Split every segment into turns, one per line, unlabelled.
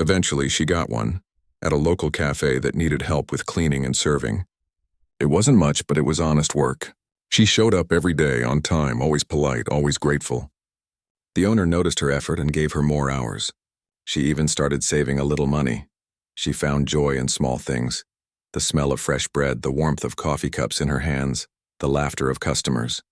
Eventually, she got one, at a local cafe that needed help with cleaning and serving. It wasn't much, but it was honest work. She showed up every day, on time, always polite, always grateful. The owner noticed her effort and gave her more hours. She even started saving a little money. She found joy in small things. The smell of fresh bread, the warmth of coffee cups in her hands, the laughter of customers.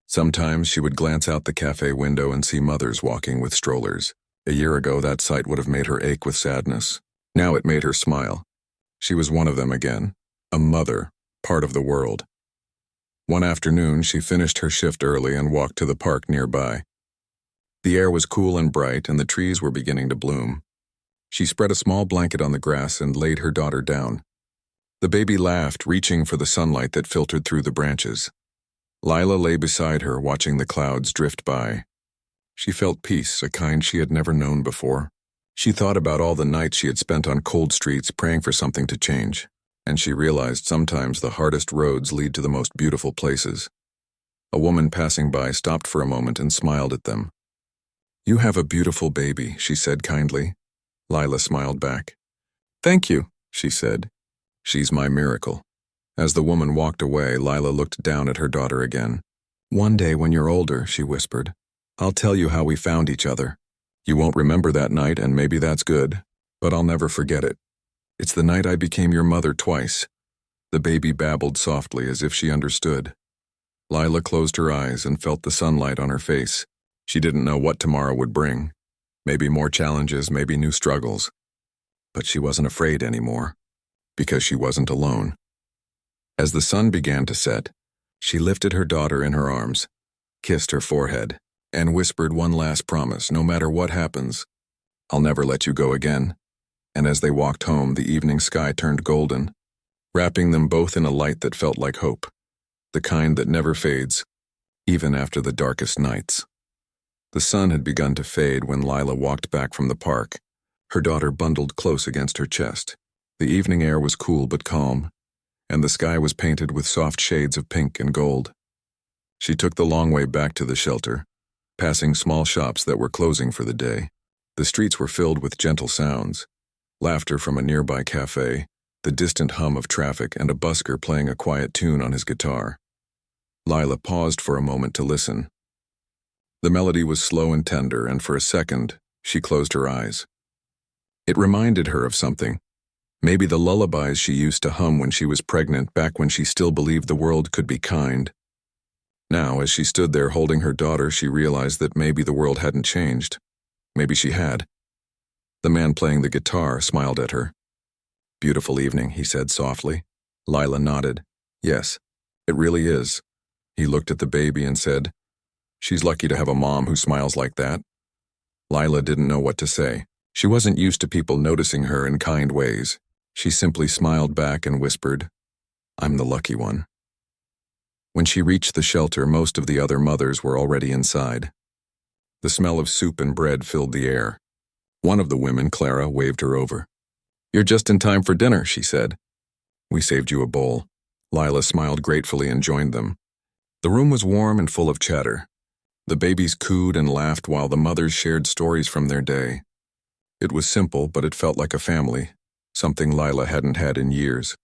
Sometimes she would glance out the cafe window and see mothers walking with strollers. A year ago, that sight would have made her ache with sadness. Now it made her smile. She was one of them again. A mother, part of the world. One afternoon, she finished her shift early and walked to the park nearby. The air was cool and bright, and the trees were beginning to bloom. She spread a small blanket on the grass and laid her daughter down. The baby laughed, reaching for the sunlight that filtered through the branches. Lila lay beside her, watching the clouds drift by. She felt peace, a kind she had never known before. She thought about all the nights she had spent on cold streets praying for something to change, and she realized sometimes the hardest roads lead to the most beautiful places. A woman passing by stopped for a moment and smiled at them. "You have a beautiful baby," she said kindly. Lila smiled back. "Thank you," she said. "She's my miracle." As the woman walked away, Lila looked down at her daughter again. "One day when you're older," she whispered, "I'll tell you how we found each other. You won't remember that night, and maybe that's good, but I'll never forget it. It's the night I became your mother twice." The baby babbled softly as if she understood. Lila closed her eyes and felt the sunlight on her face. She didn't know what tomorrow would bring. Maybe more challenges, maybe new struggles. But she wasn't afraid anymore, because she wasn't alone. As the sun began to set, she lifted her daughter in her arms, kissed her forehead, and whispered one last promise: no matter what happens, I'll never let you go again. And as they walked home, the evening sky turned golden, wrapping them both in a light that felt like hope, the kind that never fades, even after the darkest nights. The sun had begun to fade when Lila walked back from the park, her daughter bundled close against her chest. The evening air was cool but calm, and the sky was painted with soft shades of pink and gold. She took the long way back to the shelter, passing small shops that were closing for the day. The streets were filled with gentle sounds, laughter from a nearby cafe, the distant hum of traffic, and a busker playing a quiet tune on his guitar. Lila paused for a moment to listen. The melody was slow and tender, and for a second, she closed her eyes. It reminded her of something. Maybe the lullabies she used to hum when she was pregnant, back when she still believed the world could be kind. Now, as she stood there holding her daughter, she realized that maybe the world hadn't changed. Maybe she had. The man playing the guitar smiled at her. "Beautiful evening," he said softly. Lila nodded. "Yes, it really is." He looked at the baby and said, "She's lucky to have a mom who smiles like that." Lila didn't know what to say. She wasn't used to people noticing her in kind ways. She simply smiled back and whispered, "I'm the lucky one." When she reached the shelter, most of the other mothers were already inside. The smell of soup and bread filled the air. One of the women, Clara, waved her over. "You're just in time for dinner," she said. "We saved you a bowl." Lila smiled gratefully and joined them. The room was warm and full of chatter. The babies cooed and laughed while the mothers shared stories from their day. It was simple, but it felt like a family, something Lila hadn't had in years.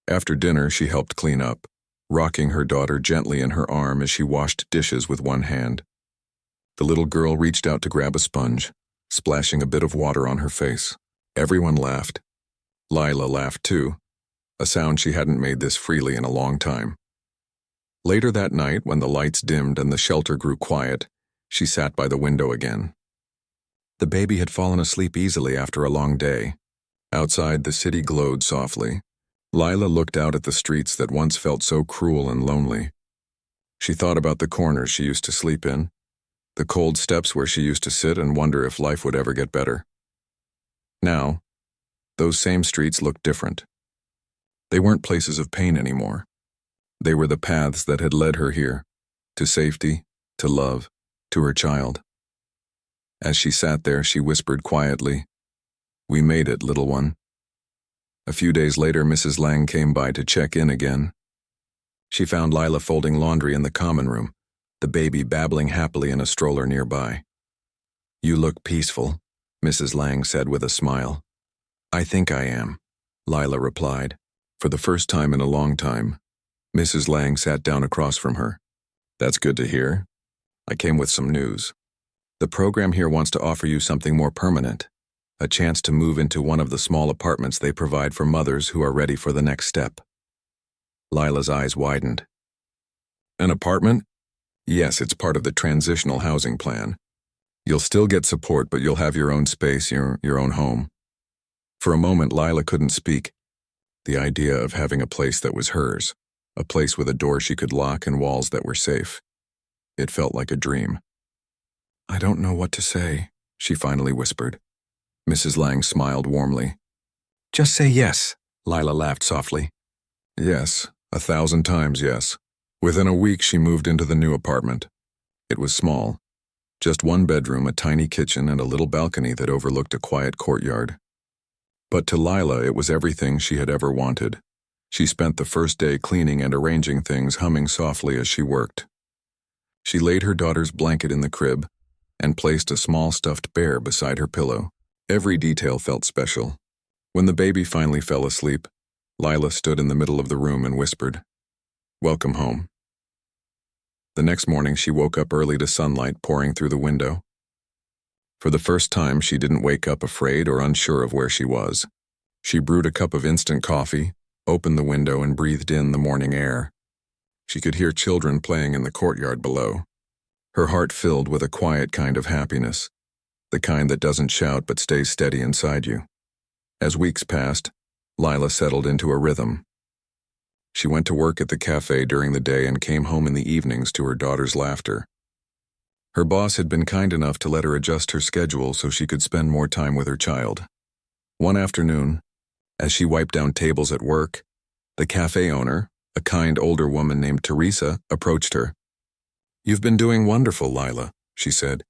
After dinner, she helped clean up, rocking her daughter gently in her arm as she washed dishes with one hand. The little girl reached out to grab a sponge, splashing a bit of water on her face. Everyone laughed. Lila laughed too, a sound she hadn't made this freely in a long time. Later that night, when the lights dimmed and the shelter grew quiet, she sat by the window again. The baby had fallen asleep easily after a long day. Outside, the city glowed softly. Lila looked out at the streets that once felt so cruel and lonely. She thought about the corners she used to sleep in, the cold steps where she used to sit and wonder if life would ever get better. Now, those same streets looked different. They weren't places of pain anymore. They were the paths that had led her here, to safety, to love, to her child. As she sat there, she whispered quietly, "We made it, little one." A few days later, Mrs. Lang came by to check in again. She found Lila folding laundry in the common room, the baby babbling happily in a stroller nearby. "You look peaceful," Mrs. Lang said with a smile. I think I am, Lila replied. For the first time in a long time, Mrs. Lang sat down across from her. That's good to hear. I came with some news. The program here wants to offer you something more permanent, a chance to move into one of the small apartments they provide for mothers who are ready for the next step. Lila's eyes widened. An apartment? Yes, it's part of the transitional housing plan. You'll still get support, but you'll have your own space, your own home. For a moment, Lila couldn't speak. The idea of having a place that was hers, a place with a door she could lock and walls that were safe. It felt like a dream. I don't know what to say, she finally whispered. Mrs. Lang smiled warmly. Just say yes, Lila laughed softly. Yes, 1,000 times yes. Within a week, she moved into the new apartment. It was small. Just one bedroom, a tiny kitchen, and a little balcony that overlooked a quiet courtyard. But to Lila, it was everything she had ever wanted. She spent the first day cleaning and arranging things, humming softly as she worked. She laid her daughter's blanket in the crib and placed a small stuffed bear beside her pillow. Every detail felt special. When the baby finally fell asleep, Lila stood in the middle of the room and whispered, Welcome home. The next morning, she woke up early to sunlight pouring through the window. For the first time, she didn't wake up afraid or unsure of where she was. She brewed a cup of instant coffee, opened the window, and breathed in the morning air. She could hear children playing in the courtyard below. Her heart filled with a quiet kind of happiness, the kind that doesn't shout but stays steady inside you. As weeks passed, Lila settled into a rhythm. She went to work at the cafe during the day and came home in the evenings to her daughter's laughter. Her boss had been kind enough to let her adjust her schedule so she could spend more time with her child. One afternoon, as she wiped down tables at work, the cafe owner, a kind older woman named Teresa, approached her. You've been doing wonderful, Lila, she said.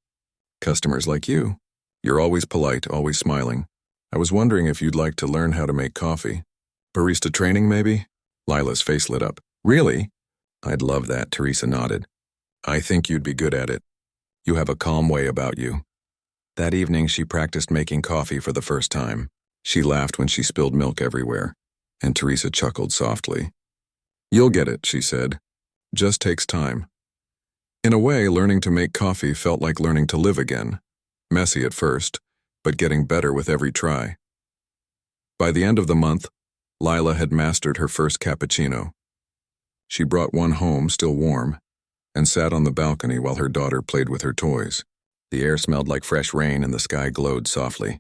Customers like you. You're always polite, always smiling. I was wondering if you'd like to learn how to make coffee. Barista training, maybe? Lila's face lit up. Really? I'd love that, Teresa nodded. I think you'd be good at it. You have a calm way about you. That evening, she practiced making coffee for the first time. She laughed when she spilled milk everywhere, and Teresa chuckled softly. You'll get it, she said. Just takes time. In a way, learning to make coffee felt like learning to live again. Messy at first, but getting better with every try. By the end of the month, Lila had mastered her first cappuccino. She brought one home, still warm, and sat on the balcony while her daughter played with her toys. The air smelled like fresh rain and the sky glowed softly.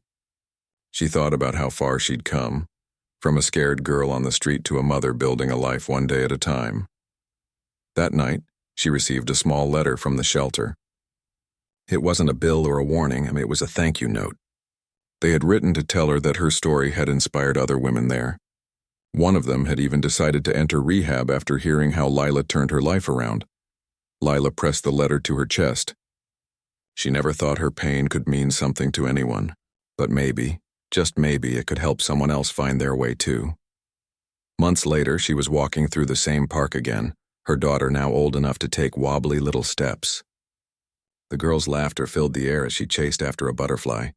She thought about how far she'd come, from a scared girl on the street to a mother building a life one day at a time. That night, she received a small letter from the shelter. It wasn't a bill or a warning, it was a thank you note. They had written to tell her that her story had inspired other women there. One of them had even decided to enter rehab after hearing how Lila turned her life around. Lila pressed the letter to her chest. She never thought her pain could mean something to anyone, but maybe, just maybe, it could help someone else find their way too. Months later, she was walking through the same park again, her daughter now old enough to take wobbly little steps. The girl's laughter filled the air as she chased after a butterfly.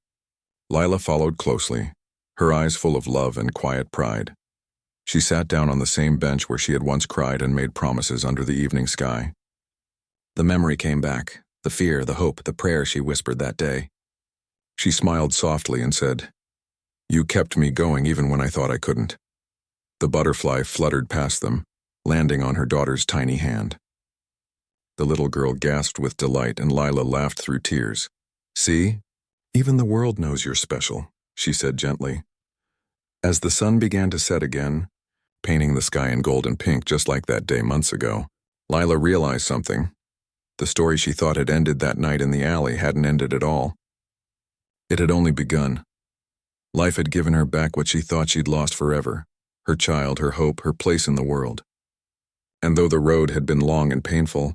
Lila followed closely, her eyes full of love and quiet pride. She sat down on the same bench where she had once cried and made promises under the evening sky. The memory came back, the fear, the hope, the prayer she whispered that day. She smiled softly and said, You kept me going even when I thought I couldn't. The butterfly fluttered past them, landing on her daughter's tiny hand. The little girl gasped with delight and Lila laughed through tears. See? Even the world knows you're special, she said gently. As the sun began to set again, painting the sky in gold and pink just like that day months ago, Lila realized something. The story she thought had ended that night in the alley hadn't ended at all. It had only begun. Life had given her back what she thought she'd lost forever, her child, her hope, her place in the world. And though the road had been long and painful,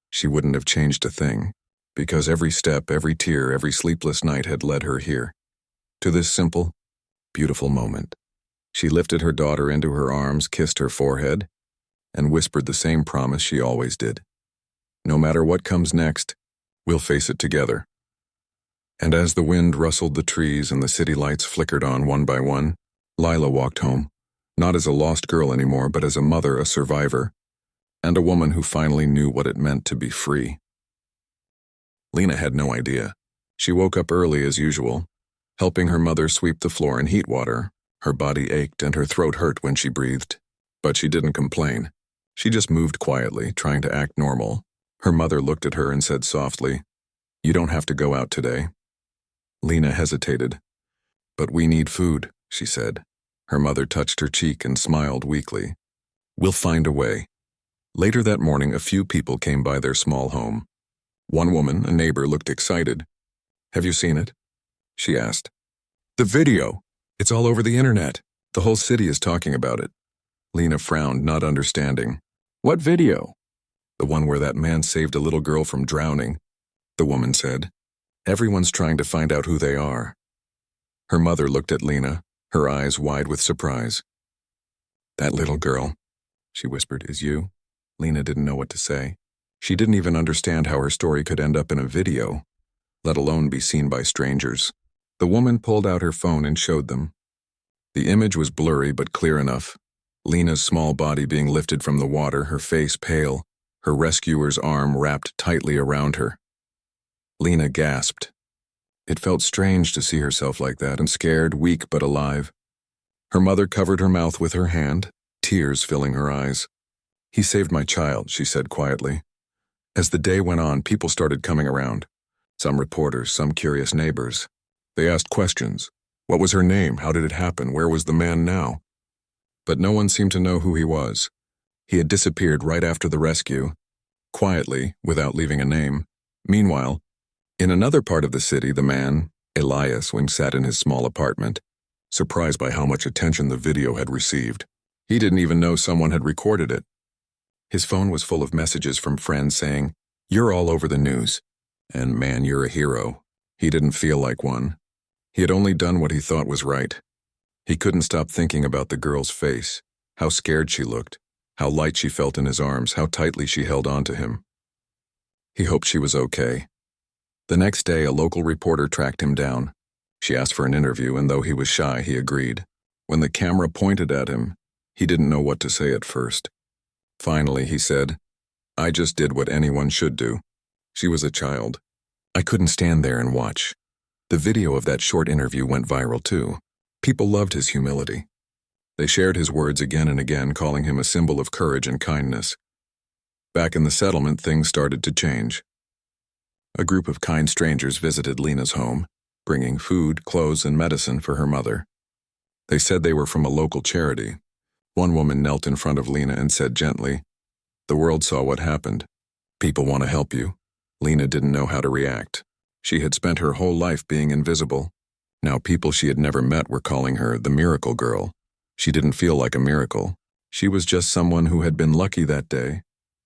she wouldn't have changed a thing, because every step, every tear, every sleepless night had led her here, to this simple, beautiful moment. She lifted her daughter into her arms, kissed her forehead, and whispered the same promise she always did. No matter what comes next, we'll face it together. And as the wind rustled the trees and the city lights flickered on one by one, Lila walked home, not as a lost girl anymore, but as a mother, a survivor, and a woman who finally knew what it meant to be free. Lena had no idea. She woke up early as usual, helping her mother sweep the floor in heat water. Her body ached and her throat hurt when she breathed. But she didn't complain. She just moved quietly, trying to act normal. Her mother looked at her and said softly, "You don't have to go out today." Lena hesitated. "But we need food," she said. Her mother touched her cheek and smiled weakly. "We'll find a way." Later that morning, a few people came by their small home. One woman, a neighbor, looked excited. "Have you seen it?" she asked. "The video. It's all over the internet. The whole city is talking about it." Lena frowned, not understanding. "What video?" "The one where that man saved a little girl from drowning," the woman said. "Everyone's trying to find out who they are." Her mother looked at Lena, her eyes wide with surprise. "That little girl," she whispered, "is you?" Lena didn't know what to say. She didn't even understand how her story could end up in a video, let alone be seen by strangers. The woman pulled out her phone and showed them. The image was blurry but clear enough. Lena's small body being lifted from the water, her face pale, her rescuer's arm wrapped tightly around her. Lena gasped. It felt strange to see herself like that, and scared, weak but alive. Her mother covered her mouth with her hand, tears filling her eyes. "He saved my child," she said quietly. As the day went on, people started coming around. Some reporters, some curious neighbors. They asked questions. What was her name? How did it happen? Where was the man now? But no one seemed to know who he was. He had disappeared right after the rescue, quietly, without leaving a name. Meanwhile, in another part of the city, the man, Elias, sat in his small apartment, surprised by how much attention the video had received. He didn't even know someone had recorded it. His phone was full of messages from friends saying, "You're all over the news," and "Man, you're a hero." He didn't feel like one. He had only done what he thought was right. He couldn't stop thinking about the girl's face, how scared she looked, how light she felt in his arms, how tightly she held on to him. He hoped she was okay. The next day, a local reporter tracked him down. She asked for an interview, and though he was shy, he agreed. When the camera pointed at him, he didn't know what to say at first. Finally, he said, "I just did what anyone should do. She was a child. I couldn't stand there and watch." The video of that short interview went viral too. People loved his humility. They shared his words again and again, calling him a symbol of courage and kindness. Back in the settlement, things started to change. A group of kind strangers visited Lena's home, bringing food, clothes, and medicine for her mother. They said they were from a local charity. One woman knelt in front of Lena and said gently, "The world saw what happened. People want to help you." Lena didn't know how to react. She had spent her whole life being invisible. Now people she had never met were calling her the miracle girl. She didn't feel like a miracle. She was just someone who had been lucky that day,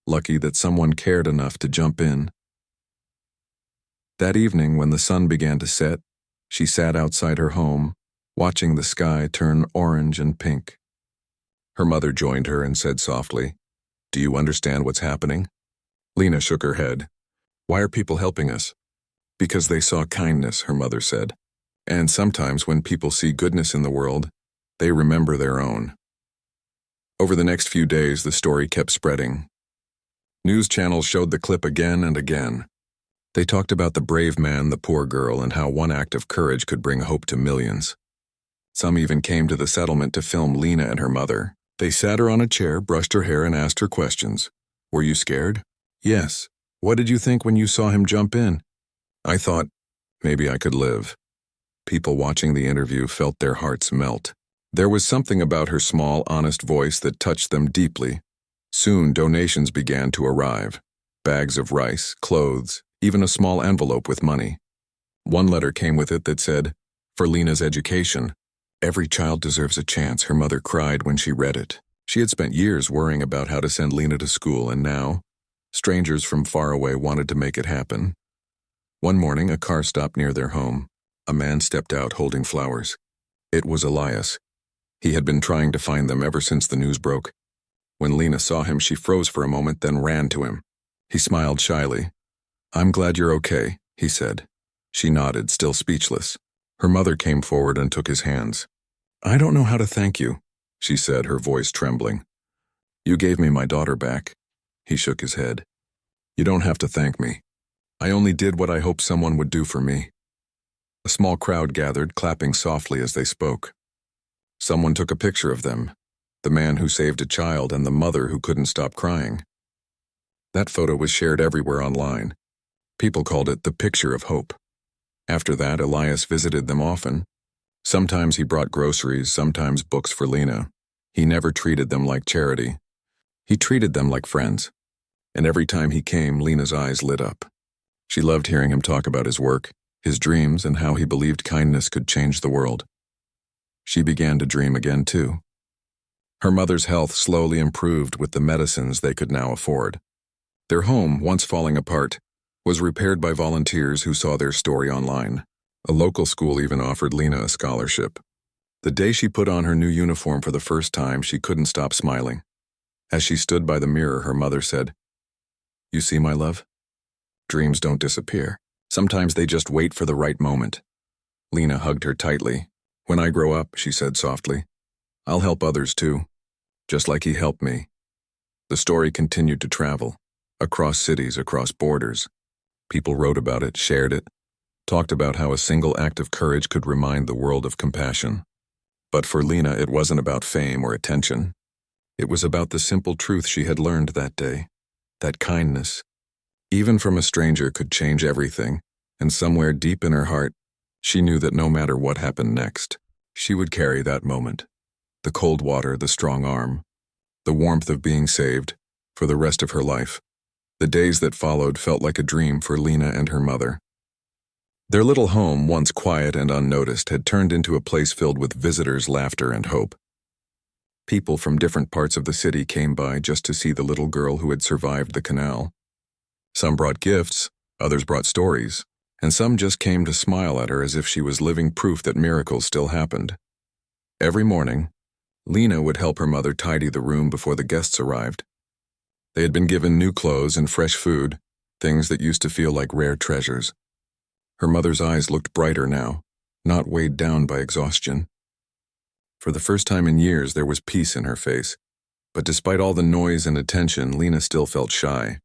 lucky that someone cared enough to jump in. That evening, when the sun began to set, she sat outside her home, watching the sky turn orange and pink. Her mother joined her and said softly, "Do you understand what's happening?" Lena shook her head. "Why are people helping us?" "Because they saw kindness," her mother said. "And sometimes when people see goodness in the world, they remember their own." Over the next few days, the story kept spreading. News channels showed the clip again and again. They talked about the brave man, the poor girl, and how one act of courage could bring hope to millions. Some even came to the settlement to film Lena and her mother. They sat her on a chair, brushed her hair, and asked her questions. "Were you scared?" "Yes." "What did you think when you saw him jump in?" "I thought, maybe I could live." People watching the interview felt their hearts melt. There was something about her small, honest voice that touched them deeply. Soon, donations began to arrive. Bags of rice, clothes, even a small envelope with money. One letter came with it that said, "For Lena's education." "Every child deserves a chance," her mother cried when she read it. She had spent years worrying about how to send Lena to school, and now, strangers from far away wanted to make it happen. One morning, a car stopped near their home. A man stepped out holding flowers. It was Elias. He had been trying to find them ever since the news broke. When Lena saw him, she froze for a moment, then ran to him. He smiled shyly. "I'm glad you're okay," he said. She nodded, still speechless. Her mother came forward and took his hands. "I don't know how to thank you," she said, her voice trembling. "You gave me my daughter back." He shook his head. "You don't have to thank me. I only did what I hoped someone would do for me." A small crowd gathered, clapping softly as they spoke. Someone took a picture of them, the man who saved a child and the mother who couldn't stop crying. That photo was shared everywhere online. People called it the picture of hope. After that, Elias visited them often. Sometimes he brought groceries, sometimes books for Lena. He never treated them like charity. He treated them like friends. And every time he came, Lena's eyes lit up. She loved hearing him talk about his work, his dreams, and how he believed kindness could change the world. She began to dream again, too. Her mother's health slowly improved with the medicines they could now afford. Their home, once falling apart, was repaired by volunteers who saw their story online. A local school even offered Lena a scholarship. The day she put on her new uniform for the first time, she couldn't stop smiling. As she stood by the mirror, her mother said, "You see, my love? Dreams don't disappear. Sometimes they just wait for the right moment." Lena hugged her tightly. "When I grow up," she said softly, "I'll help others too, just like he helped me." The story continued to travel, across cities, across borders. People wrote about it, shared it, talked about how a single act of courage could remind the world of compassion. But for Lena, it wasn't about fame or attention. It was about the simple truth she had learned that day, that kindness, even from a stranger, could change everything, and somewhere deep in her heart, she knew that no matter what happened next, she would carry that moment, the cold water, the strong arm, the warmth of being saved, for the rest of her life. The days that followed felt like a dream for Lena and her mother. Their little home, once quiet and unnoticed, had turned into a place filled with visitors, laughter, and hope. People from different parts of the city came by just to see the little girl who had survived the canal. Some brought gifts, others brought stories, and some just came to smile at her as if she was living proof that miracles still happened. Every morning, Lena would help her mother tidy the room before the guests arrived. They had been given new clothes and fresh food, things that used to feel like rare treasures. Her mother's eyes looked brighter now, not weighed down by exhaustion. For the first time in years, there was peace in her face, but despite all the noise and attention, Lena still felt shy.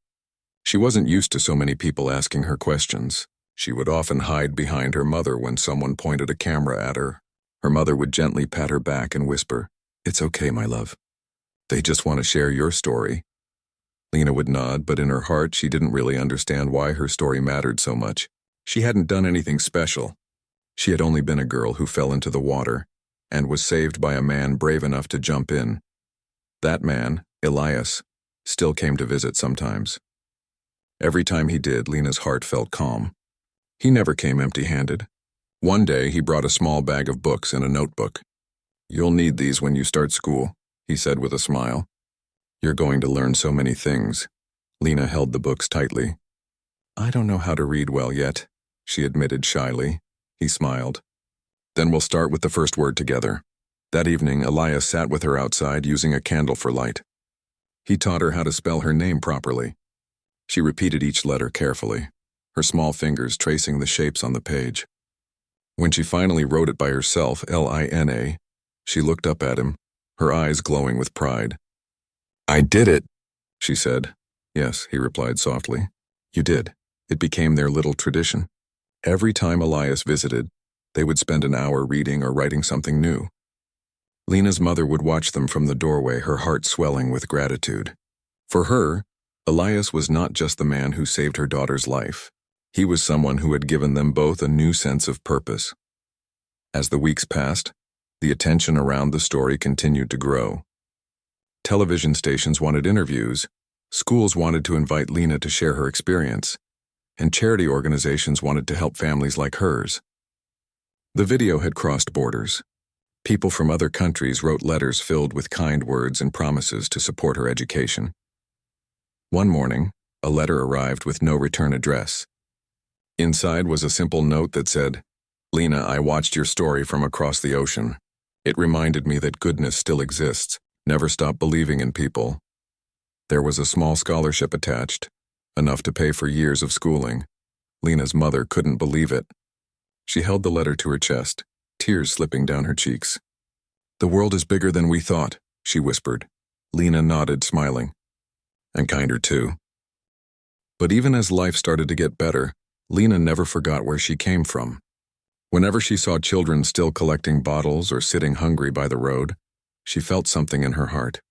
She wasn't used to so many people asking her questions. She would often hide behind her mother when someone pointed a camera at her. Her mother would gently pat her back and whisper, "It's okay, my love. They just want to share your story." Lena would nod, but in her heart, she didn't really understand why her story mattered so much. She hadn't done anything special. She had only been a girl who fell into the water and was saved by a man brave enough to jump in. That man, Elias, still came to visit sometimes. Every time he did, Lena's heart felt calm. He never came empty-handed. One day, he brought a small bag of books and a notebook. "You'll need these when you start school," he said with a smile. "You're going to learn so many things." Lena held the books tightly. "I don't know how to read well yet," she admitted shyly. He smiled. "Then we'll start with the first word together." That evening, Elias sat with her outside using a candle for light. He taught her how to spell her name properly. She repeated each letter carefully, her small fingers tracing the shapes on the page. When she finally wrote it by herself, Lina, she looked up at him, her eyes glowing with pride. "I did it," she said. "Yes," he replied softly. "You did." It became their little tradition. Every time Elias visited, they would spend an hour reading or writing something new. Lena's mother would watch them from the doorway, her heart swelling with gratitude. For her, Elias was not just the man who saved her daughter's life. He was someone who had given them both a new sense of purpose. As the weeks passed, the attention around the story continued to grow. Television stations wanted interviews, schools wanted to invite Lena to share her experience, and charity organizations wanted to help families like hers. The video had crossed borders. People from other countries wrote letters filled with kind words and promises to support her education. One morning, a letter arrived with no return address. Inside was a simple note that said, "Lena, I watched your story from across the ocean. It reminded me that goodness still exists. Never stop believing in people." There was a small scholarship attached, enough to pay for years of schooling. Lena's mother couldn't believe it. She held the letter to her chest, tears slipping down her cheeks. "The world is bigger than we thought," she whispered. Lena nodded, smiling. "And kinder too." But even as life started to get better, Lena never forgot where she came from. Whenever she saw children still collecting bottles or sitting hungry by the road, she felt something in her heart.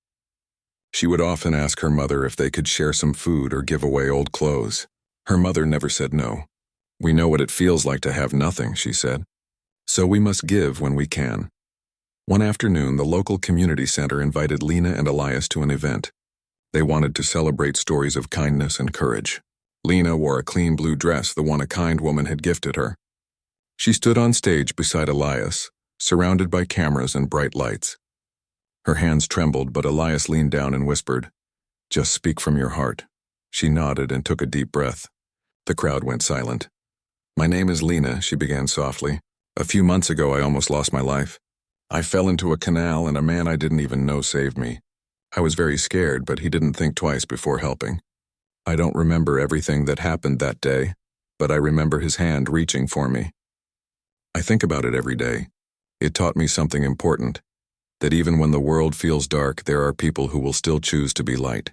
She would often ask her mother if they could share some food or give away old clothes. Her mother never said no. "We know what it feels like to have nothing," she said. "So we must give when we can." One afternoon, the local community center invited Lena and Elias to an event. They wanted to celebrate stories of kindness and courage. Lena wore a clean blue dress, the one a kind woman had gifted her. She stood on stage beside Elias, surrounded by cameras and bright lights. Her hands trembled, but Elias leaned down and whispered, "Just speak from your heart." She nodded and took a deep breath. The crowd went silent. "My name is Lena," she began softly. "A few months ago, I almost lost my life. I fell into a canal and a man I didn't even know saved me. I was very scared, but he didn't think twice before helping. I don't remember everything that happened that day, but I remember his hand reaching for me. I think about it every day. It taught me something important, that even when the world feels dark, there are people who will still choose to be light."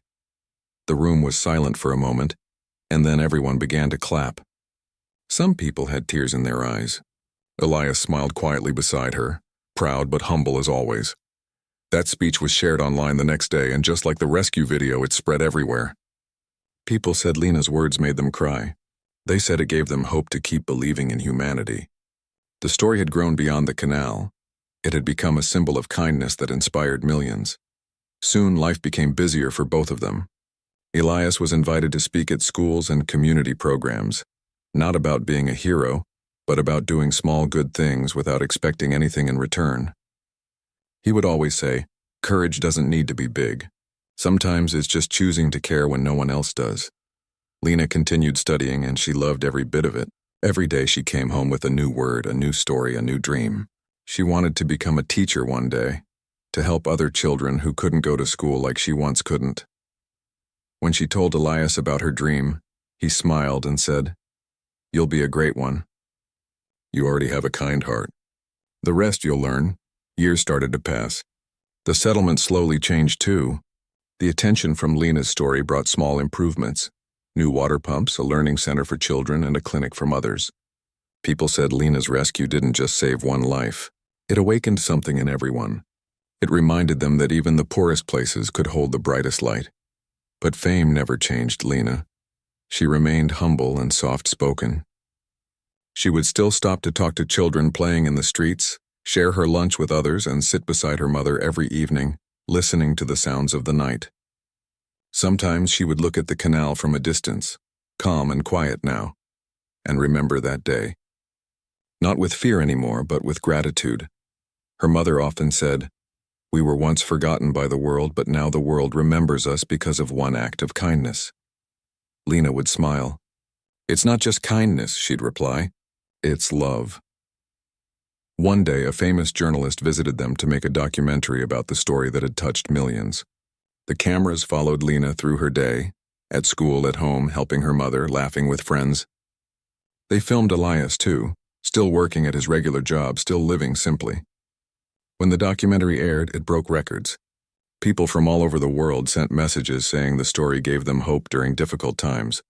The room was silent for a moment, and then everyone began to clap. Some people had tears in their eyes. Elias smiled quietly beside her, proud but humble as always. That speech was shared online the next day, and just like the rescue video, it spread everywhere. People said Lena's words made them cry. They said it gave them hope to keep believing in humanity. The story had grown beyond the canal. It had become a symbol of kindness that inspired millions. Soon, life became busier for both of them. Elias was invited to speak at schools and community programs, not about being a hero, but about doing small good things without expecting anything in return. He would always say, "Courage doesn't need to be big. Sometimes it's just choosing to care when no one else does." Lena continued studying, and she loved every bit of it. Every day she came home with a new word, a new story, a new dream. She wanted to become a teacher one day, to help other children who couldn't go to school like she once couldn't. When she told Elias about her dream, he smiled and said, "You'll be a great one. You already have a kind heart. The rest you'll learn." Years started to pass. The settlement slowly changed too. The attention from Lena's story brought small improvements. New water pumps, a learning center for children, and a clinic for mothers. People said Lena's rescue didn't just save one life. It awakened something in everyone. It reminded them that even the poorest places could hold the brightest light. But fame never changed Lena. She remained humble and soft-spoken. She would still stop to talk to children playing in the streets, share her lunch with others, and sit beside her mother every evening, listening to the sounds of the night. Sometimes she would look at the canal from a distance, calm and quiet now, and remember that day. Not with fear anymore, but with gratitude. Her mother often said, "We were once forgotten by the world, but now the world remembers us because of one act of kindness." Lena would smile. "It's not just kindness," she'd reply. "It's love." One day, a famous journalist visited them to make a documentary about the story that had touched millions. The cameras followed Lena through her day, at school, at home, helping her mother, laughing with friends. They filmed Elias too, still working at his regular job, still living simply. When the documentary aired, it broke records. People from all over the world sent messages saying the story gave them hope during difficult times.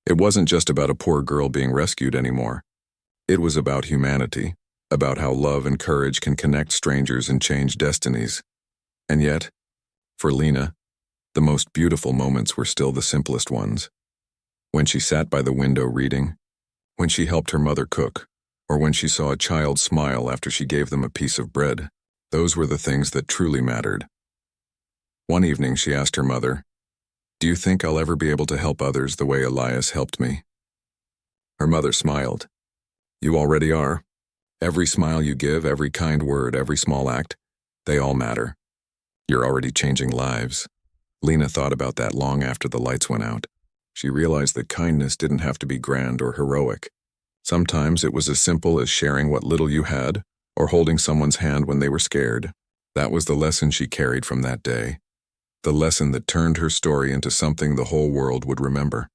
It wasn't just about a poor girl being rescued anymore. It was about humanity, about how love and courage can connect strangers and change destinies. And yet, for Lena, the most beautiful moments were still the simplest ones. When she sat by the window reading, when she helped her mother cook, or when she saw a child smile after she gave them a piece of bread, those were the things that truly mattered. One evening she asked her mother, "Do you think I'll ever be able to help others the way Elias helped me?" Her mother smiled. "You already are. Every smile you give, every kind word, every small act, they all matter. You're already changing lives." Lena thought about that long after the lights went out. She realized that kindness didn't have to be grand or heroic. Sometimes it was as simple as sharing what little you had, or holding someone's hand when they were scared. That was the lesson she carried from that day. The lesson that turned her story into something the whole world would remember.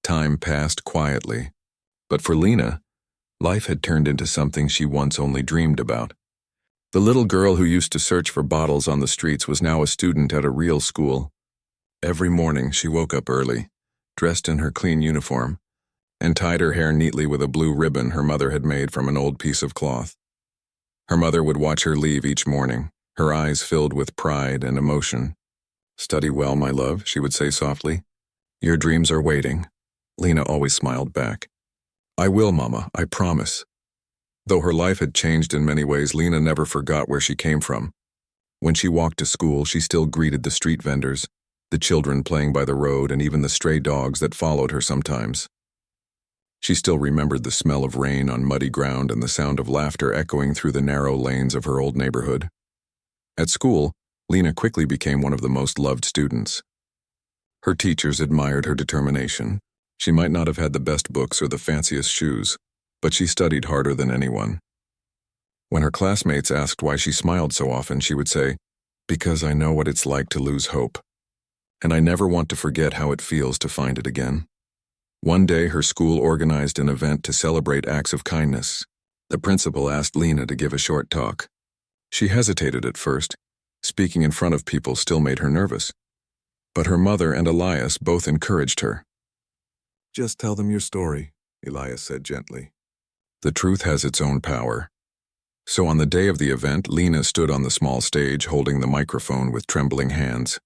Time passed quietly. But for Lena, Life had turned into something she once only dreamed about. The little girl who used to search for bottles on the streets was now a student at a real school. Every morning she woke up early, dressed in her clean uniform, and tied her hair neatly with a blue ribbon her mother had made from an old piece of cloth. Her mother would watch her leave each morning, her eyes filled with pride and emotion. "Study well, my love," she would say softly. "Your dreams are waiting." Lena always smiled back. "I will, Mama, I promise." Though her life had changed in many ways, Lena never forgot where she came from. When she walked to school, she still greeted the street vendors, the children playing by the road, and even the stray dogs that followed her sometimes. She still remembered the smell of rain on muddy ground and the sound of laughter echoing through the narrow lanes of her old neighborhood. At school, Lena quickly became one of the most loved students. Her teachers admired her determination. She might not have had the best books or the fanciest shoes, but she studied harder than anyone. When her classmates asked why she smiled so often, she would say, "Because I know what it's like to lose hope. And I never want to forget how it feels to find it again." One day, her school organized an event to celebrate acts of kindness. The principal asked Lena to give a short talk. She hesitated at first. Speaking in front of people still made her nervous. But her mother and Elias both encouraged her. "Just tell them your story," Elias said gently. "The truth has its own power." So on the day of the event, Lena stood on the small stage holding the microphone with trembling hands.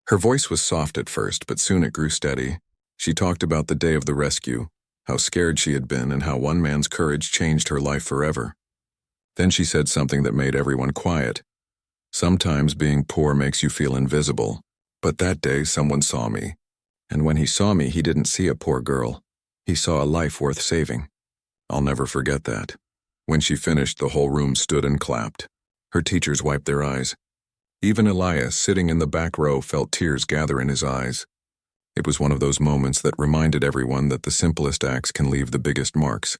Her voice was soft at first, but soon it grew steady. She talked about the day of the rescue, how scared she had been, and how one man's courage changed her life forever. Then she said something that made everyone quiet. "Sometimes being poor makes you feel invisible, but that day someone saw me. And when he saw me, he didn't see a poor girl. He saw a life worth saving. I'll never forget that." When she finished, the whole room stood and clapped. Her teachers wiped their eyes. Even Elias, sitting in the back row, felt tears gather in his eyes. It was one of those moments that reminded everyone that the simplest acts can leave the biggest marks.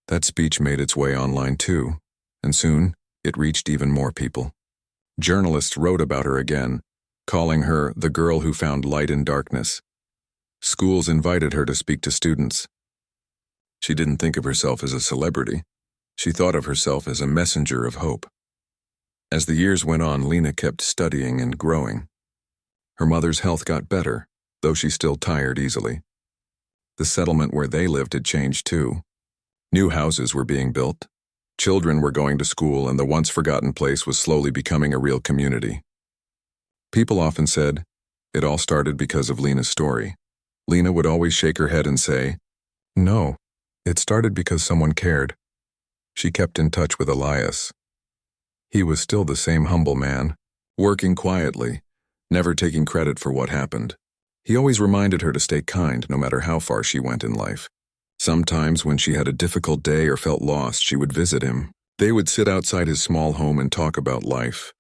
That speech made its way online too, and soon it reached even more people. Journalists wrote about her again, calling her the girl who found light in darkness. Schools invited her to speak to students. She didn't think of herself as a celebrity. She thought of herself as a messenger of hope. As the years went on, Lena kept studying and growing. Her mother's health got better, though she still tired easily. The settlement where they lived had changed too. New houses were being built. Children were going to school, and the once forgotten place was slowly becoming a real community. People often said, it all started because of Lena's story. Lena would always shake her head and say, "No, it started because someone cared." She kept in touch with Elias. He was still the same humble man, working quietly, never taking credit for what happened. He always reminded her to stay kind no matter how far she went in life. Sometimes when she had a difficult day or felt lost, she would visit him. They would sit outside his small home and talk about life.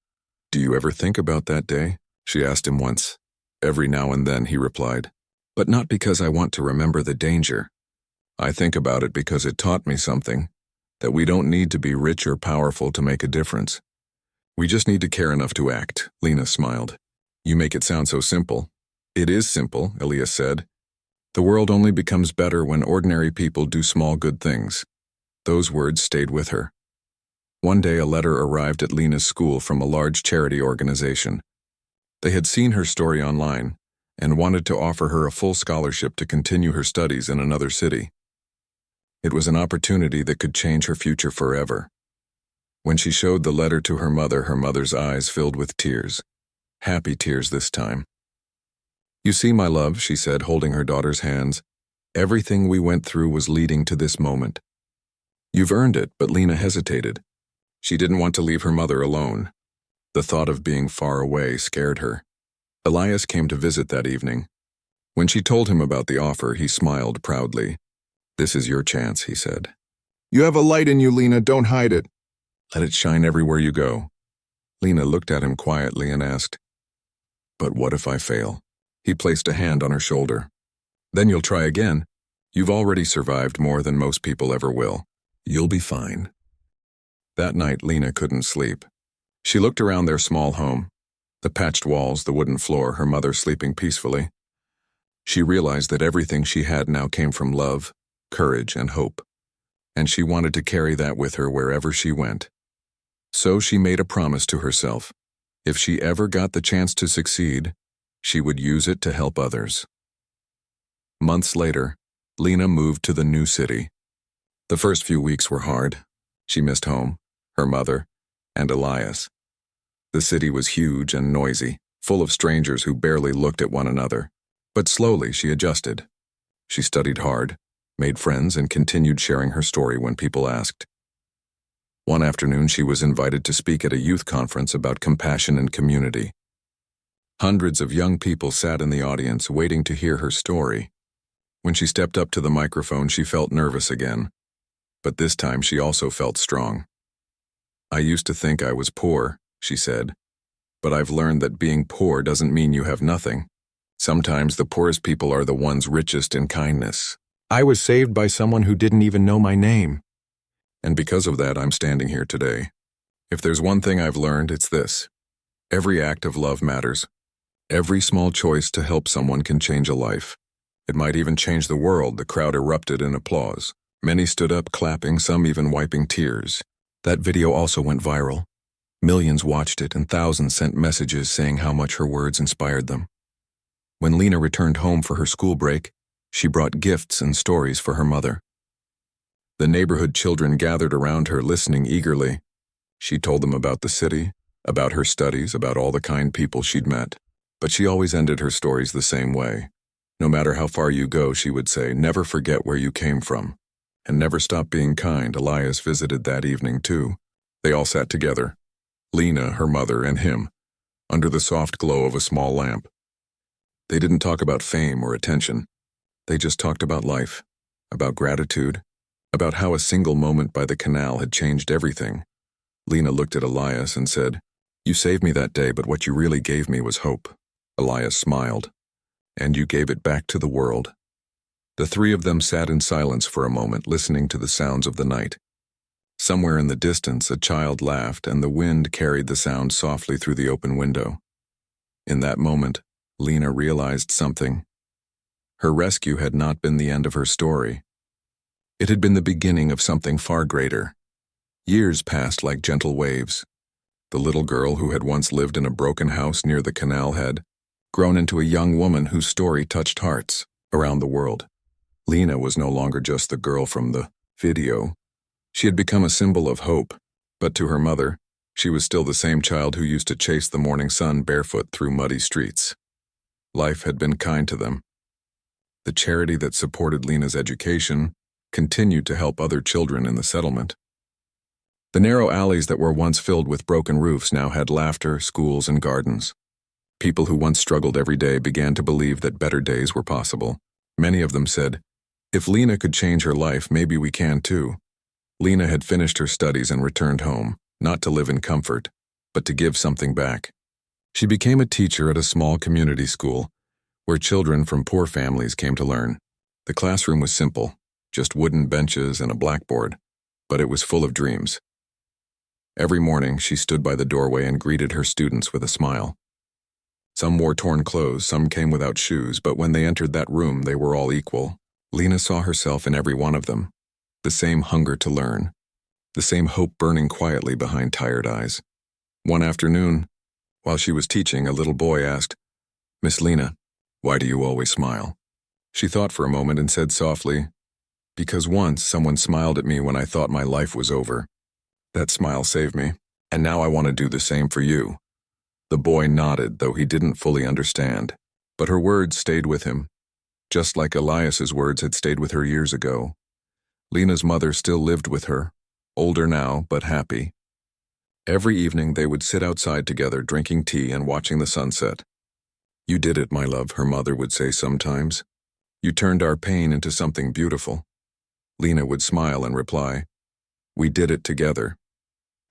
"Do you ever think about that day?" she asked him once. "Every now and then," he replied. "But not because I want to remember the danger. I think about it because it taught me something, that we don't need to be rich or powerful to make a difference. We just need to care enough to act." Lena smiled. "You make it sound so simple." "It is simple," Elias said. "The world only becomes better when ordinary people do small good things." Those words stayed with her. One day a letter arrived at Lena's school from a large charity organization. They had seen her story online and wanted to offer her a full scholarship to continue her studies in another city. It was an opportunity that could change her future forever. When she showed the letter to her mother's eyes filled with tears. Happy tears this time. "You see, my love," she said, holding her daughter's hands, "everything we went through was leading to this moment. You've earned it." But Lena hesitated. She didn't want to leave her mother alone. The thought of being far away scared her. Elias came to visit that evening. When she told him about the offer, he smiled proudly. "This is your chance," he said. "You have a light in you, Lena. Don't hide it. Let it shine everywhere you go." Lena looked at him quietly and asked, "But what if I fail?" He placed a hand on her shoulder. "Then you'll try again. You've already survived more than most people ever will. You'll be fine." That night, Lena couldn't sleep. She looked around their small home, the patched walls, the wooden floor, her mother sleeping peacefully. She realized that everything she had now came from love, courage, and hope. and she wanted to carry that with her wherever she went. So she made a promise to herself. If she ever got the chance to succeed, she would use it to help others. Months later, Lena moved to the new city. The first few weeks were hard. She missed home, her mother, and Elias. The city was huge and noisy, full of strangers who barely looked at one another. But slowly she adjusted. She studied hard, made friends, and continued sharing her story when people asked. One afternoon she was invited to speak at a youth conference about compassion and community. Hundreds of young people sat in the audience waiting to hear her story. When she stepped up to the microphone, she felt nervous again. But this time she also felt strong. "I used to think I was poor," she said. "But I've learned that being poor doesn't mean you have nothing. Sometimes the poorest people are the ones richest in kindness. I was saved by someone who didn't even know my name. And because of that, I'm standing here today. If there's one thing I've learned, it's this. Every act of love matters. Every small choice to help someone can change a life. It might even change the world." The crowd erupted in applause. Many stood up clapping, some even wiping tears. That video also went viral. Millions watched it, and thousands sent messages saying how much her words inspired them. When Lena returned home for her school break, she brought gifts and stories for her mother. The neighborhood children gathered around her, listening eagerly. She told them about the city, about her studies, about all the kind people she'd met. But she always ended her stories the same way. "No matter how far you go," she would say, "never forget where you came from. And never stop being kind." Elias visited that evening too. They all sat together, Lena, her mother, and him, under the soft glow of a small lamp. They didn't talk about fame or attention. They just talked about life, about gratitude, about how a single moment by the canal had changed everything. Lena looked at Elias and said, "You saved me that day, but what you really gave me was hope." Elias smiled. "And you gave it back to the world." The three of them sat in silence for a moment, listening to the sounds of the night. Somewhere in the distance, a child laughed, and the wind carried the sound softly through the open window. In that moment, Lena realized something. Her rescue had not been the end of her story. It had been the beginning of something far greater. Years passed like gentle waves. The little girl who had once lived in a broken house near the canal had grown into a young woman whose story touched hearts around the world. Lena was no longer just the girl from the video. She had become a symbol of hope, but to her mother, she was still the same child who used to chase the morning sun barefoot through muddy streets. Life had been kind to them. The charity that supported Lena's education continued to help other children in the settlement. The narrow alleys that were once filled with broken roofs now had laughter, schools, and gardens. People who once struggled every day began to believe that better days were possible. Many of them said, "If Lena could change her life, maybe we can too." Lena had finished her studies and returned home, not to live in comfort, but to give something back. She became a teacher at a small community school, where children from poor families came to learn. The classroom was simple, just wooden benches and a blackboard, but it was full of dreams. Every morning, she stood by the doorway and greeted her students with a smile. Some wore torn clothes, some came without shoes, but when they entered that room, they were all equal. Lena saw herself in every one of them. The same hunger to learn. The same hope burning quietly behind tired eyes. One afternoon, while she was teaching, a little boy asked, "Miss Lena, why do you always smile?" She thought for a moment and said softly, "Because once someone smiled at me when I thought my life was over. That smile saved me, and now I want to do the same for you." The boy nodded, though he didn't fully understand. But her words stayed with him, just like Elias's words had stayed with her years ago. Lena's mother still lived with her, older now, but happy. Every evening they would sit outside together, drinking tea and watching the sunset. "You did it, my love," her mother would say sometimes. "You turned our pain into something beautiful." Lena would smile and reply, "We did it together."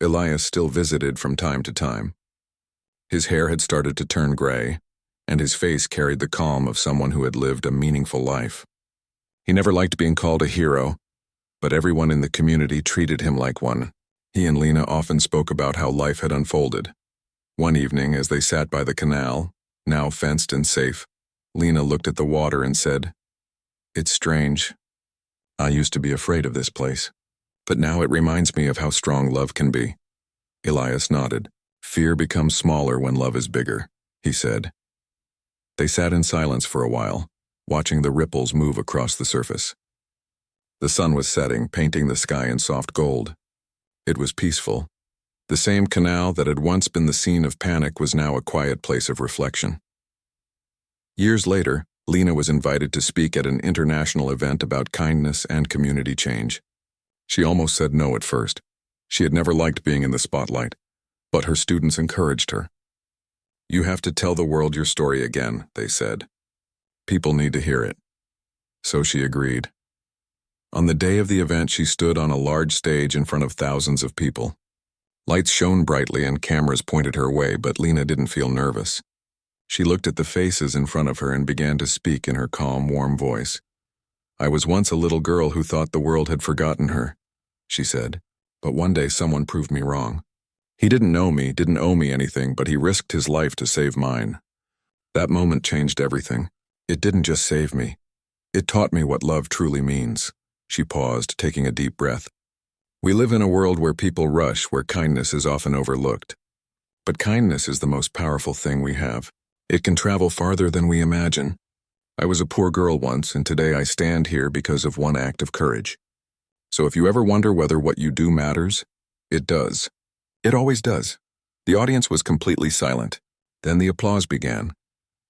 Elias still visited from time to time. His hair had started to turn gray, and his face carried the calm of someone who had lived a meaningful life. He never liked being called a hero, but everyone in the community treated him like one. He and Lena often spoke about how life had unfolded. One evening, as they sat by the canal, now fenced and safe, Lena looked at the water and said, "It's strange. I used to be afraid of this place." But now it reminds me of how strong love can be. Elias nodded. Fear becomes smaller when love is bigger, he said. They sat in silence for a while, watching the ripples move across the surface. The sun was setting, painting the sky in soft gold. It was peaceful. The same canal that had once been the scene of panic was now a quiet place of reflection. Years later, Lena was invited to speak at an international event about kindness and community change. She almost said no at first. She had never liked being in the spotlight, but her students encouraged her. You have to tell the world your story again, they said. People need to hear it. So she agreed. On the day of the event, she stood on a large stage in front of thousands of people. Lights shone brightly and cameras pointed her way, but Lena didn't feel nervous. She looked at the faces in front of her and began to speak in her calm, warm voice. I was once a little girl who thought the world had forgotten her, she said, but one day someone proved me wrong. He didn't know me, didn't owe me anything, but he risked his life to save mine. That moment changed everything. It didn't just save me. It taught me what love truly means. She paused, taking a deep breath. We live in a world where people rush, where kindness is often overlooked. But kindness is the most powerful thing we have. It can travel farther than we imagine. I was a poor girl once, and today I stand here because of one act of courage. So if you ever wonder whether what you do matters, it does. It always does. The audience was completely silent. Then the applause began.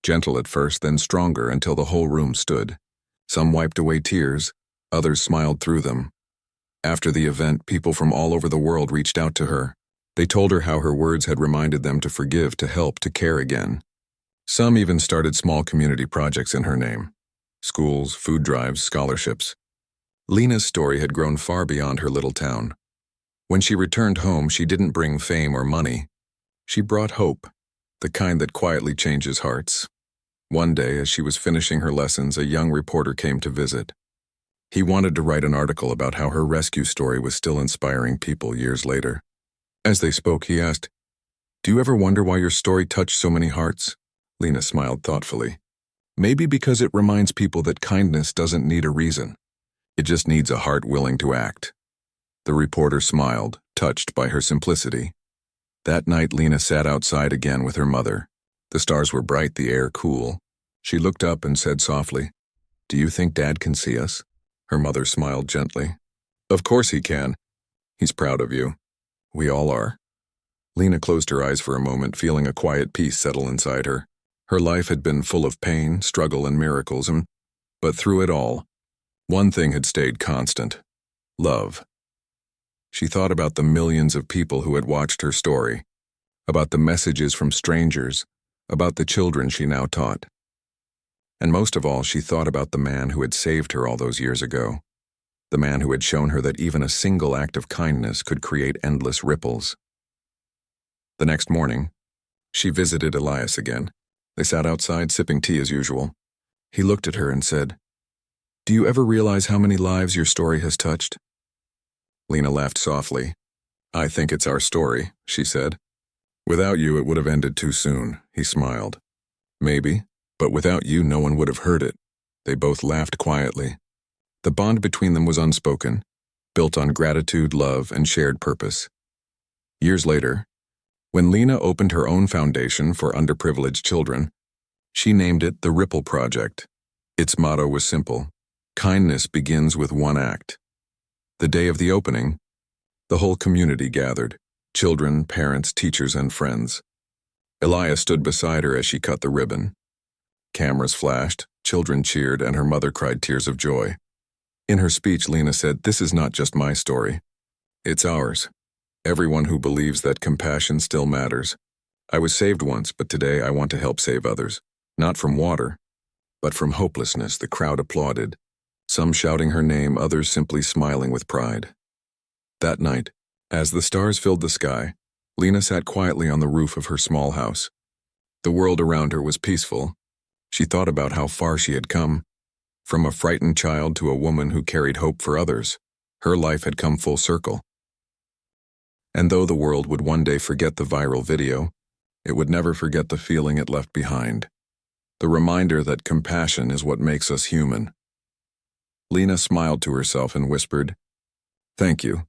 Gentle at first, then stronger until the whole room stood. Some wiped away tears, others smiled through them. After the event, people from all over the world reached out to her. They told her how her words had reminded them to forgive, to help, to care again. Some even started small community projects in her name. Schools, food drives, scholarships. Lena's story had grown far beyond her little town. When she returned home, she didn't bring fame or money. She brought hope, the kind that quietly changes hearts. One day, as she was finishing her lessons, a young reporter came to visit. He wanted to write an article about how her rescue story was still inspiring people years later. As they spoke, he asked, "Do you ever wonder why your story touched so many hearts?" Lena smiled thoughtfully. "Maybe because it reminds people that kindness doesn't need a reason. It just needs a heart willing to act." The reporter smiled, touched by her simplicity. That night, Lena sat outside again with her mother. The stars were bright, the air cool. She looked up and said softly, "Do you think Dad can see us?" Her mother smiled gently. "Of course he can. He's proud of you. We all are." Lena closed her eyes for a moment, feeling a quiet peace settle inside her. Her life had been full of pain, struggle, and miracles, but through it all, one thing had stayed constant: love. She thought about the millions of people who had watched her story, about the messages from strangers, about the children she now taught. And most of all, she thought about the man who had saved her all those years ago, the man who had shown her that even a single act of kindness could create endless ripples. The next morning, she visited Elias again. They sat outside, sipping tea as usual. He looked at her and said, "Do you ever realize how many lives your story has touched?" Lena laughed softly. "I think it's our story," she said. "Without you, it would have ended too soon," he smiled. "Maybe, but without you, no one would have heard it." They both laughed quietly. The bond between them was unspoken, built on gratitude, love, and shared purpose. Years later, when Lena opened her own foundation for underprivileged children, she named it the Ripple Project. Its motto was simple: kindness begins with one act. The day of the opening, the whole community gathered: children, parents, teachers, and friends. Elias stood beside her as she cut the ribbon. Cameras flashed, children cheered, and her mother cried tears of joy. In her speech, Lena said, "This is not just my story. It's ours. Everyone who believes that compassion still matters. I was saved once, but today I want to help save others. Not from water, but from hopelessness." The crowd applauded, some shouting her name, others simply smiling with pride. That night, as the stars filled the sky, Lena sat quietly on the roof of her small house. The world around her was peaceful. She thought about how far she had come. From a frightened child to a woman who carried hope for others, her life had come full circle. And though the world would one day forget the viral video, it would never forget the feeling it left behind. The reminder that compassion is what makes us human. Lena smiled to herself and whispered, Thank you.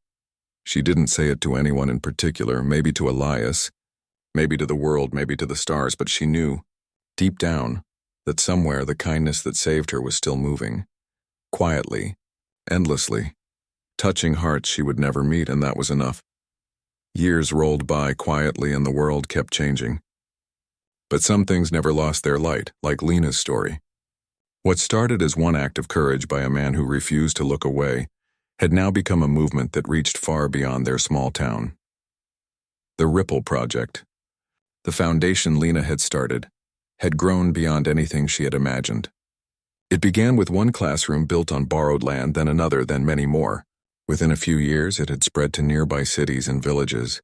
She didn't say it to anyone in particular, maybe to Elias, maybe to the world, maybe to the stars, but she knew, deep down, that somewhere the kindness that saved her was still moving. Quietly, endlessly, touching hearts she would never meet, and that was enough. Years rolled by quietly and the world kept changing. But some things never lost their light, like Lena's story. What started as one act of courage by a man who refused to look away had now become a movement that reached far beyond their small town. The Ripple Project. The foundation Lena had started had grown beyond anything she had imagined. It began with one classroom built on borrowed land, then another, then many more. Within a few years, it had spread to nearby cities and villages.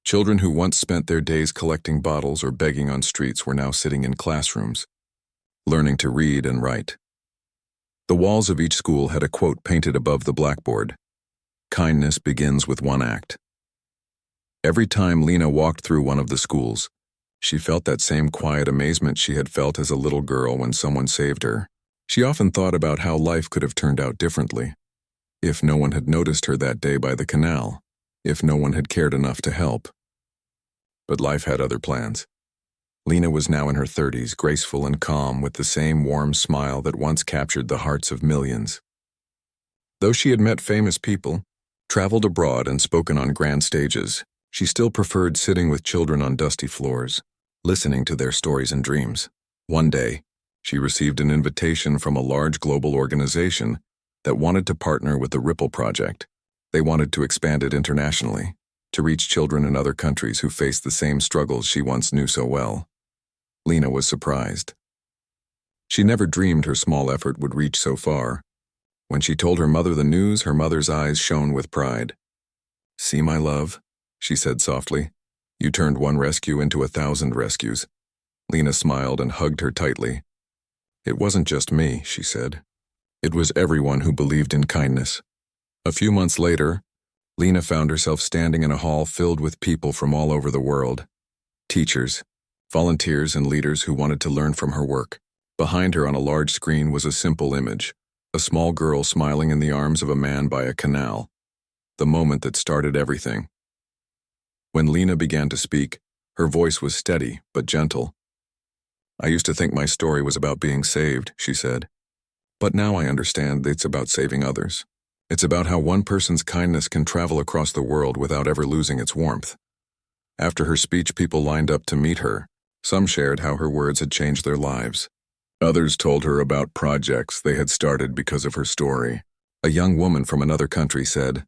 Children who once spent their days collecting bottles or begging on streets were now sitting in classrooms, learning to read and write. The walls of each school had a quote painted above the blackboard: "Kindness begins with one act." Every time Lena walked through one of the schools, she felt that same quiet amazement she had felt as a little girl when someone saved her. She often thought about how life could have turned out differently, if no one had noticed her that day by the canal, if no one had cared enough to help. But life had other plans. Lena was now in her 30s, graceful and calm, with the same warm smile that once captured the hearts of millions. Though she had met famous people, traveled abroad, and spoken on grand stages, she still preferred sitting with children on dusty floors, listening to their stories and dreams. One day, she received an invitation from a large global organization that wanted to partner with the Ripple Project. They wanted to expand it internationally, to reach children in other countries who faced the same struggles she once knew so well. Lena was surprised. She never dreamed her small effort would reach so far. When she told her mother the news, her mother's eyes shone with pride. "See, my love," she said softly, "you turned one rescue into 1,000 rescues." Lena smiled and hugged her tightly. "It wasn't just me," she said. "It was everyone who believed in kindness." A few months later, Lena found herself standing in a hall filled with people from all over the world. Teachers, volunteers, and leaders who wanted to learn from her work. Behind her on a large screen was a simple image: a small girl smiling in the arms of a man by a canal. The moment that started everything. When Lena began to speak, her voice was steady but gentle. "I used to think my story was about being saved," she said. "But now I understand it's about saving others. It's about how one person's kindness can travel across the world without ever losing its warmth." After her speech, people lined up to meet her. Some shared how her words had changed their lives. Others told her about projects they had started because of her story. A young woman from another country said,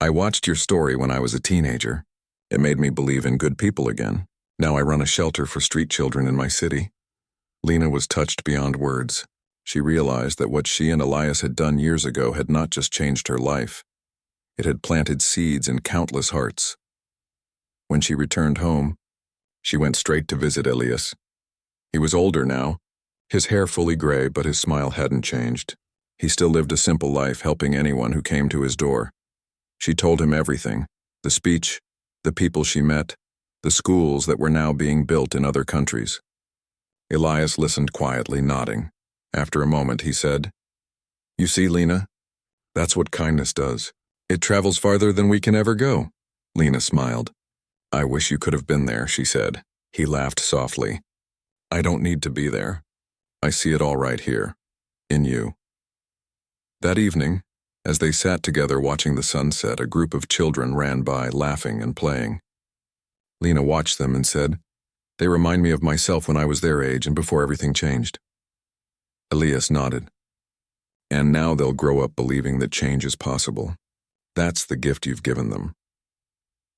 "I watched your story when I was a teenager. It made me believe in good people again. Now I run a shelter for street children in my city." Lena was touched beyond words. She realized that what she and Elias had done years ago had not just changed her life. It had planted seeds in countless hearts. When she returned home, she went straight to visit Elias. He was older now, his hair fully gray, but his smile hadn't changed. He still lived a simple life, helping anyone who came to his door. She told him everything: the speech, the people she met, the schools that were now being built in other countries. Elias listened quietly, nodding. After a moment, he said, "You see, Lena, that's what kindness does. It travels farther than we can ever go." Lena smiled. "I wish you could have been there," she said. He laughed softly. "I don't need to be there. I see it all right here, in you." That evening, as they sat together watching the sunset, a group of children ran by, laughing and playing. Lena watched them and said, "They remind me of myself when I was their age and before everything changed." Elias nodded. "And now they'll grow up believing that change is possible. That's the gift you've given them."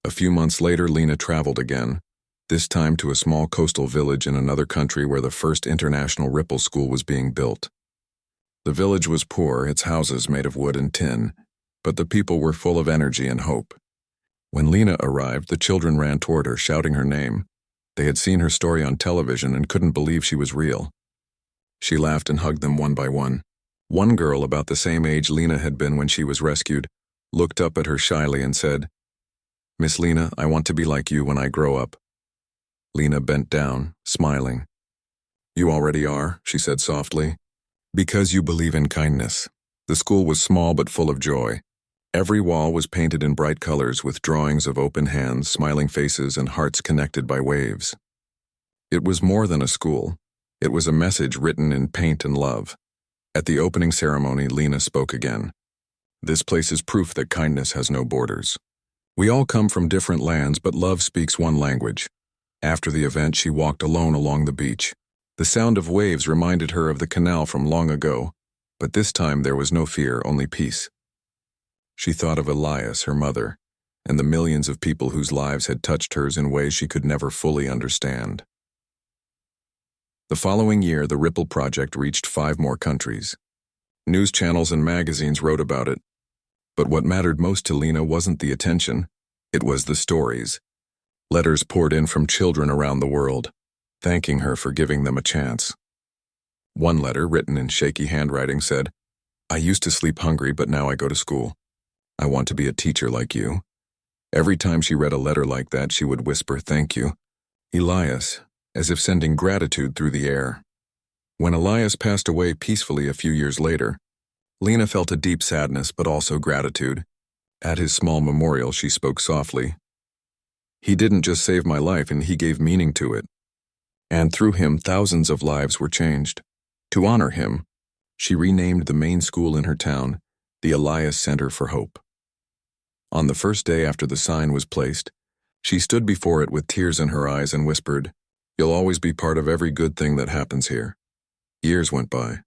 A few months later, Lena traveled again, this time to a small coastal village in another country where the first international Ripple school was being built. The village was poor, its houses made of wood and tin, but the people were full of energy and hope. When Lena arrived, the children ran toward her, shouting her name. They had seen her story on television and couldn't believe she was real. She laughed and hugged them one by one. One girl, about the same age Lena had been when she was rescued, looked up at her shyly and said, "Miss Lena, I want to be like you when I grow up." Lena bent down, smiling. "You already are," she said softly, "because you believe in kindness." The school was small but full of joy. Every wall was painted in bright colors with drawings of open hands, smiling faces, and hearts connected by waves. It was more than a school. It was a message written in paint and love. At the opening ceremony, Lena spoke again. This place is proof that kindness has no borders. We all come from different lands, but love speaks one language. After the event, she walked alone along the beach. The sound of waves reminded her of the canal from long ago, but this time there was no fear, only peace. She thought of Elias, her mother, and the millions of people whose lives had touched hers in ways she could never fully understand. The following year, the Ripple Project reached 5 more countries. News channels and magazines wrote about it. But what mattered most to Lena wasn't the attention, it was the stories. Letters poured in from children around the world, thanking her for giving them a chance. One letter, written in shaky handwriting, said, "I used to sleep hungry, but now I go to school. I want to be a teacher like you." Every time she read a letter like that, she would whisper, "Thank you, Elias," as if sending gratitude through the air. When Elias passed away peacefully a few years later, Lena felt a deep sadness but also gratitude. At his small memorial, she spoke softly. "He didn't just save my life, and he gave meaning to it. And through him, thousands of lives were changed." To honor him, she renamed the main school in her town the Elias Center for Hope. On the first day after the sign was placed, she stood before it with tears in her eyes and whispered, "You'll always be part of every good thing that happens here." Years went by.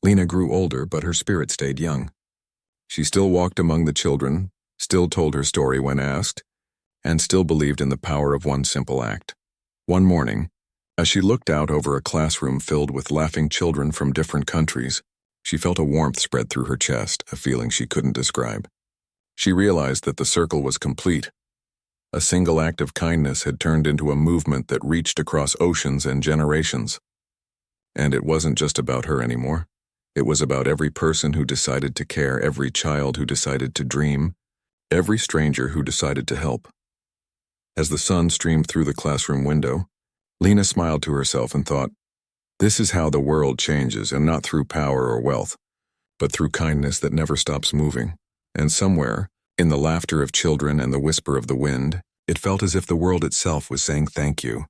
Lena grew older, but her spirit stayed young. She still walked among the children, still told her story when asked, and still believed in the power of one simple act. One morning, as she looked out over a classroom filled with laughing children from different countries, she felt a warmth spread through her chest, a feeling she couldn't describe. She realized that the circle was complete. A single act of kindness had turned into a movement that reached across oceans and generations. And it wasn't just about her anymore. It was about every person who decided to care, every child who decided to dream, every stranger who decided to help. As the sun streamed through the classroom window, Lena smiled to herself and thought, "This is how the world changes, and not through power or wealth, but through kindness that never stops moving." And somewhere, in the laughter of children and the whisper of the wind, it felt as if the world itself was saying thank you.